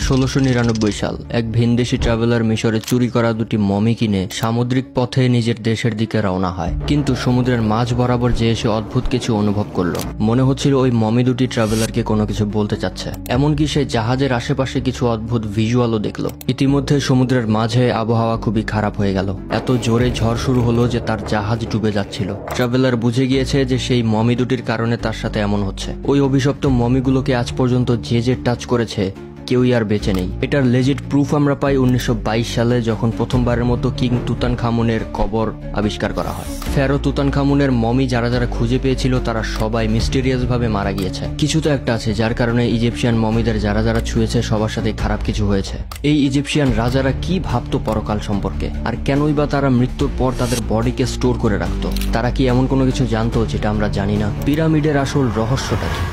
1699 সাল এক ভিনদেশি ট্রাভেলার মিশরে চুরি করা দুটি মমি কিনে সামুদ্রিক পথে নিজের দেশের দিকে রওনা হয়, কিন্তু সমুদ্রের মাঝ বরাবর যে এসে অদ্ভুত কিছু অনুভব করলো। মনে হচ্ছিল ওই মমি দুটি ট্রাভেলারকে কোনো কিছু বলতে চাচ্ছে। এমনকি সে জাহাজের আশেপাশে কিছু অদ্ভুত ভিজুয়ালও দেখলো। ইতিমধ্যে সমুদ্রের মাঝে আবহাওয়া খুবই খারাপ হয়ে গেল। এত জোরে ঝড় শুরু হলো যে তার জাহাজ ডুবে যাচ্ছিল। ট্রাভেলার বুঝে গিয়েছে যে সেই মমি দুটির কারণে তার সাথে এমন হচ্ছে। ওই অভিশপ্ত মমিগুলোকে আজ পর্যন্ত যে টাচ করেছে কেউই আর বেঁচে নেই। এটার লেজিট প্রুফ আমরা পাই 1922 সালে, যখন প্রথমবারের মতো কিং তুতানখামুনের কবর আবিষ্কার করা হয়। ফেরো তুতানখামুনের মমি যারা খুঁজে পেয়েছিল তারা সবাই মিস্টেরিয়াস ভাবে মারা গিয়েছে। কিছু তো একটা আছে যার কারণে ইজিপশিয়ান মমিদের যারা ছুঁয়েছে সবার সাথে খারাপ কিছু হয়েছে। এই ইজিপশিয়ান রাজারা কি ভাবতো পরকাল সম্পর্কে, আর কেনই বা তারা মৃত্যুর পর তাদের বডিকে স্টোর করে রাখতো? তারা কি এমন কোনো কিছু জানতো যেটা আমরা জানি না? পিরামিডের আসল রহস্যটা কি?